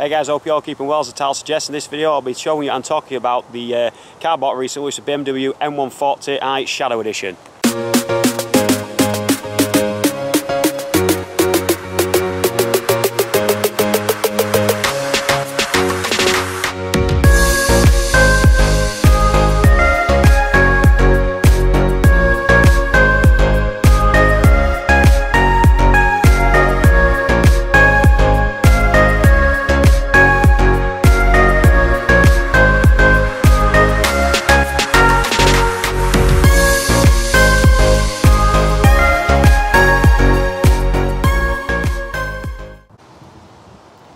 Hey guys, I hope you're all keeping well. As the title suggests, in this video I'll be showing you and talking about the car I bought recently, which is the BMW M140i Shadow Edition.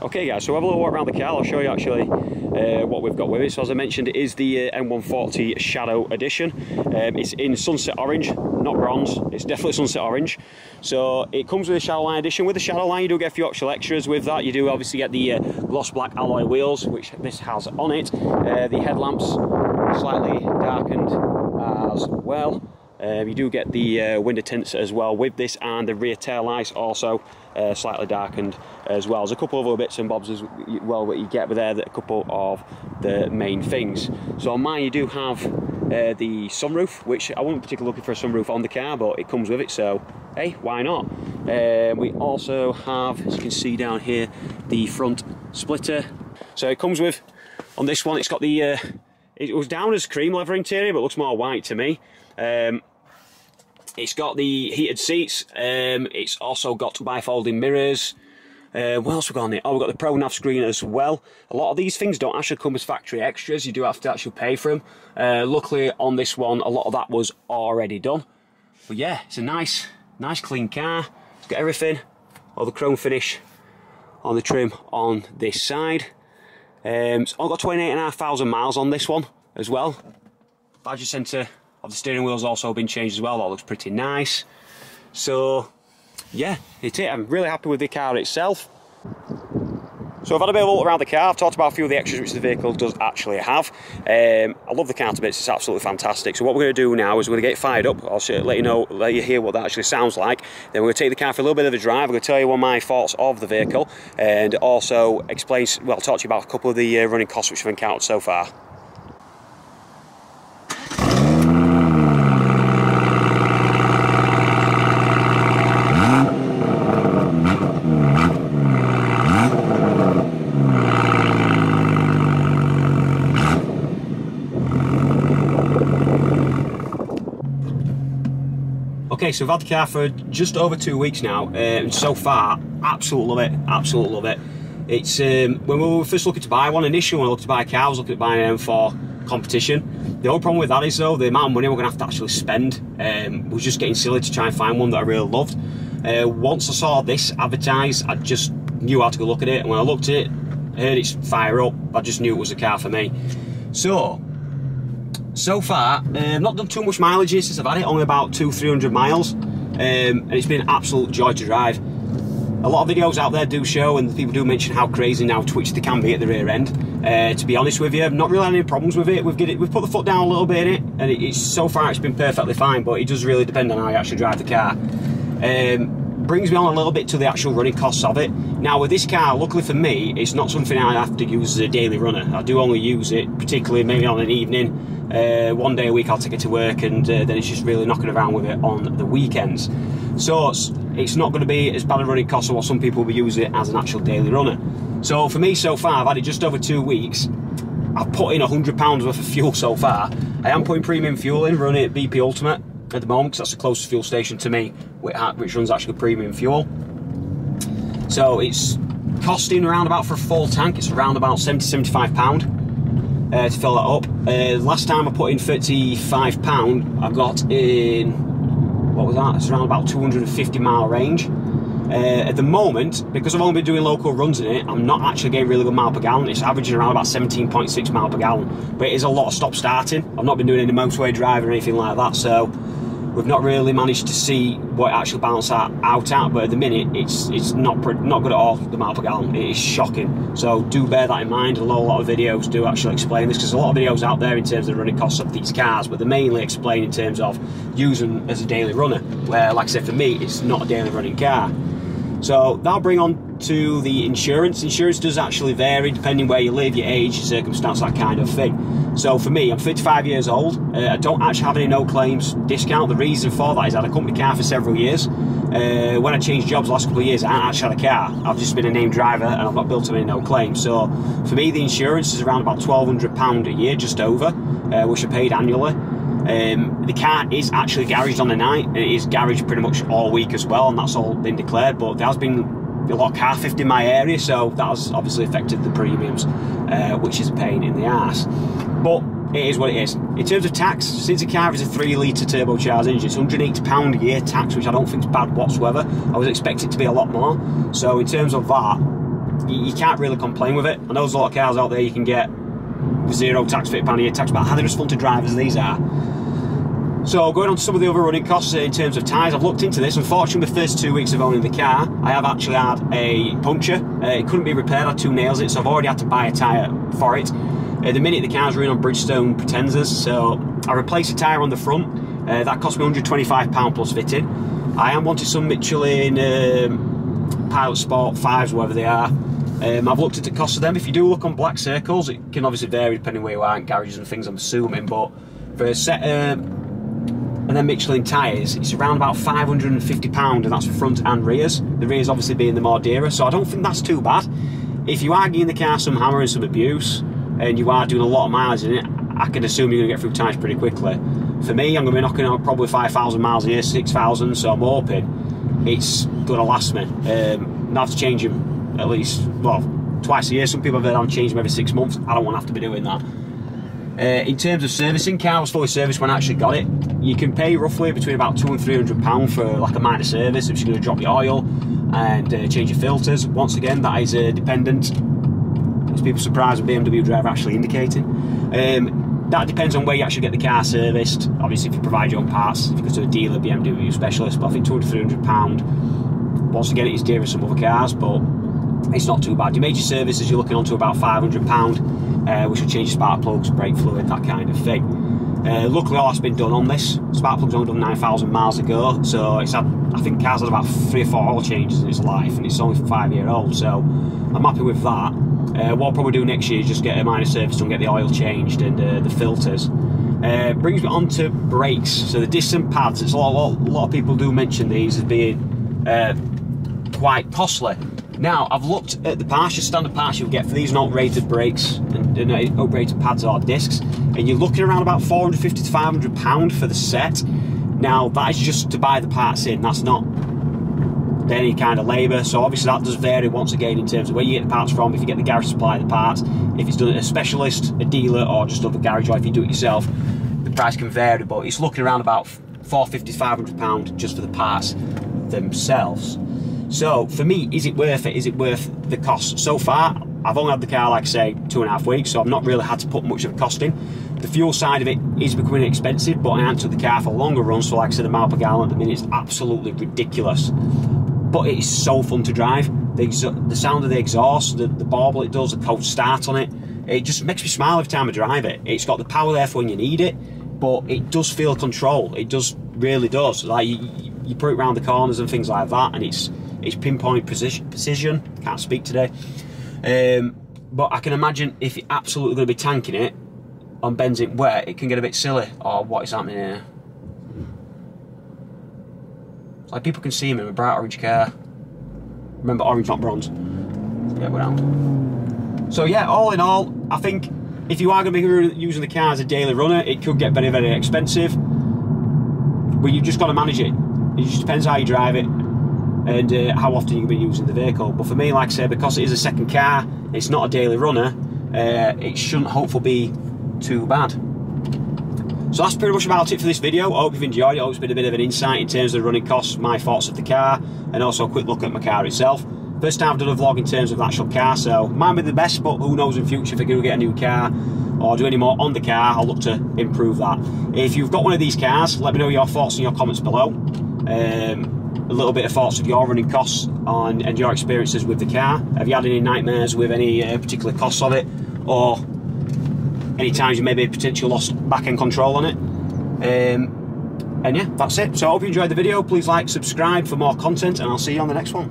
Okay guys, so we'll have a little walk around the car. I'll show you actually what we've got with it. So as I mentioned, it is the M140 Shadow Edition. It's in sunset orange, not bronze. It's definitely sunset orange. So it comes with a Shadow Line edition. With the Shadow Line you do get a few optional extras with that. You do obviously get the gloss black alloy wheels, which this has on it. The headlamps slightly darkened as well. You do get the window tints as well with this, and the rear tail lights also slightly darkened as well. There's a couple of other bits and bobs as well that you get with there, that a couple of the main things. So on mine you do have the sunroof, which I wasn't particularly looking for a sunroof on the car, but it comes with it, so hey, why not? We also have, as you can see down here, the front splitter. So it comes with, on this one, it's got the it was down as cream leather interior, but looks more white to me. It's got the heated seats. It's also got bifolding mirrors. What else we got on it? Oh, we've got the Pro Nav screen as well. A lot of these things don't actually come as factory extras. You do have to actually pay for them. Luckily on this one, a lot of that was already done. But yeah, it's a nice clean car. It's got everything. All the chrome finish on the trim on this side. It's all got 28,500 miles on this one as well. Badger centre of the steering wheel's also been changed as well. That looks pretty nice. So yeah, it's it. I'm really happy with the car itself. So I've had a bit of a look around the car. I've talked about a few of the extras which the vehicle does actually have. I love the car to bits. It's absolutely fantastic. So what we're going to do now is we're going to get it fired up. I'll let you hear what that actually sounds like. Then we're going to take the car for a little bit of a drive. I'm going to tell you one of my thoughts of the vehicle, and also explain, well, talk to you about a couple of the running costs which we've encountered so far. Okay, so we've had the car for just over 2 weeks now, and so far, absolutely love it, absolutely love it. It's, when we were first looking to buy one, initially when I looked to buy a car, I was looking at buying an M4 competition. The only problem with that is though, the amount of money we're going to have to actually spend was just getting silly to try and find one that I really loved. Once I saw this advertised, I just knew how to go look at it, and when I looked at it, heard it fire up, I just knew it was a car for me. So far, not done too much mileage here since I've had it, only about 200-300 miles, and it's been an absolute joy to drive. A lot of videos out there do show, and people do mention how crazy and how twitchy they can be at the rear end. To be honest with you, I've not really had any problems with it. We've put the foot down a little bit in it, and it's so far it's been perfectly fine, but it does really depend on how you actually drive the car. Brings me on a little bit to the actual running costs of it. Now with this car, luckily for me, it's not something I have to use as a daily runner. I do only use it, particularly maybe on an evening. One day a week I'll take it to work, and then it's just really knocking around with it on the weekends. So it's not going to be as bad a running cost as what some people will be using it as an actual daily runner. So for me so far, I've had it just over 2 weeks. I've put in £100 worth of fuel so far. I am putting premium fuel in, running at BP Ultimate at the moment, because that's the closest fuel station to me which runs actually premium fuel. So it's costing around about, for a full tank, it's around about £70–75 to fill that up. Last time I put in £35, I got in, what was that? It's around about 250 mile range. At the moment, because I've only been doing local runs in it, I'm not actually getting really good mile per gallon. It's averaging around about 17.6 mile per gallon, but it is a lot of stop starting. I've not been doing any motorway driving or anything like that, so we've not really managed to see what it actually balances out at, but at the minute it's not good at all, the mile per gallon. It is shocking, so do bear that in mind. A lot of videos do actually explain this, because there's a lot of videos out there in terms of the running costs of these cars, but they mainly explain in terms of using as a daily runner, where, like I said, for me it's not a daily running car. So that'll bring on to the insurance. Insurance does actually vary depending where you live, your age, your circumstance, that kind of thing. So for me, I'm 55 years old. I don't actually have any no claims discount. The reason for that is I had a company car for several years. When I changed jobs the last couple of years, I haven't actually had a car. I've just been a named driver and I've not built up any no claims. So for me, the insurance is around about £1,200 a year, just over, which I paid annually. The car is actually garaged on the night, and it is garaged pretty much all week as well, and that's all been declared. But there has been a lot of car theft in my area, so that has obviously affected the premiums, which is a pain in the arse. But it is what it is. In terms of tax, since the car is a 3-litre turbocharged engine, it's £180 a year tax, which I don't think is bad whatsoever. I was expecting it to be a lot more. So in terms of that, you can't really complain with it. I know there's a lot of cars out there you can get zero tax, £50 a year tax, but how they're as fun to drive as these are. So going on to some of the other running costs in terms of tyres, I've looked into this. Unfortunately, the first 2 weeks of owning the car, I have actually had a puncture. It couldn't be repaired, I had 2 nails in it, so I've already had to buy a tyre for it. At the minute, the car's running on Bridgestone Pretenders, so I replaced the tyre on the front. That cost me £125 plus fitting. I am wanting some Michelin Pilot Sport 5s, whatever they are. I've looked at the cost of them. If you do look on Black Circles, it can obviously vary depending where you are in garages and things, I'm assuming, but for a set and then Michelin tyres, it's around about £550, and that's for front and rears. The rears obviously being the more dearer, so I don't think that's too bad. If you are giving the car some hammer and some abuse, and you are doing a lot of miles in it, I can assume you're going to get through tyres pretty quickly. For me, I'm going to be knocking out probably 5,000 miles a year, 6,000, so I'm hoping it's going to last me. I have to change them at least, well, twice a year. Some people have heard I'm changing them every 6 months. I don't want to have to be doing that. In terms of servicing, car was fully serviced when I actually got it. You can pay roughly between about £200 and £300 for like a minor service, if you're going to drop your oil and change your filters. Once again, that is dependent. There's people surprised with BMW driver actually indicating. That depends on where you actually get the car serviced. Obviously, if you provide your own parts, if you go to a dealer, BMW specialist, but I think £200 to £300. Once again, it is dearer than some other cars, but it's not too bad. Your major services, you're looking onto about £500, which will change spark plugs, brake fluid, that kind of thing. Luckily, all that's been done on this. Spark plugs only done 9,000 miles ago, so it's had, I think car's had about 3 or 4 oil changes in its life, and it's only 5-year-old, so I'm happy with that. What I'll probably do next year is just get a minor service and get the oil changed and the filters. Brings me on to brakes. So the disc pads, it's a lot of people do mention these as being quite costly. Now, I've looked at the parts, your standard parts you'll get for these non-rated brakes and rated pads or discs, and you're looking around about £450 to £500 for the set. Now, that is just to buy the parts in, that's not any kind of labour, so obviously that does vary once again in terms of where you get the parts from, if you get the garage to supply the parts, if it's done at a specialist, a dealer, or just other garage, or if you do it yourself, the price can vary, but it's looking around about £450 to £500 just for the parts themselves. So for me, is it worth it? Is it worth the cost? So far, I've only had the car, like I say, 2.5 weeks, so I've not really had to put much of a cost in. The fuel side of it is becoming expensive, but I haven't took the car for longer runs, so like I said, the mile per gallon at the minute is absolutely ridiculous. But it is so fun to drive. The sound of the exhaust, the bauble it does, the cold start on it, it just makes me smile every time I drive it. It's got the power there for when you need it, but it does feel controlled. It does, really does. Like you put it around the corners and things like that, and it's pinpoint precision. Can't speak today. But I can imagine if you're absolutely going to be tanking it on benzene wet, it can get a bit silly. Or what is happening here? It's like people can see me in a bright orange car. Remember, orange, not bronze. Yeah, we're out. So yeah, all in all, I think if you are going to be using the car as a daily runner, it could get very, very expensive. But you've just got to manage it. It just depends how you drive it and how often you're going to be using the vehicle. But for me, like I said, because it is a second car, it's not a daily runner, it shouldn't hopefully be too bad. So that's pretty much about it for this video. I hope you've enjoyed it. I hope it's been a bit of an insight in terms of the running costs, my thoughts of the car, and also a quick look at my car itself. First time I've done a vlog in terms of the actual car, so might be the best, but who knows in future if I do get a new car or do any more on the car, I'll look to improve that. If you've got one of these cars, let me know your thoughts in your comments below. A little bit of thoughts of your running costs and your experiences with the car. Have you had any nightmares with any particular costs of it, or any times you maybe potentially lost back-end control on it? And yeah, that's it. So I hope you enjoyed the video. Please like, subscribe for more content, and I'll see you on the next one.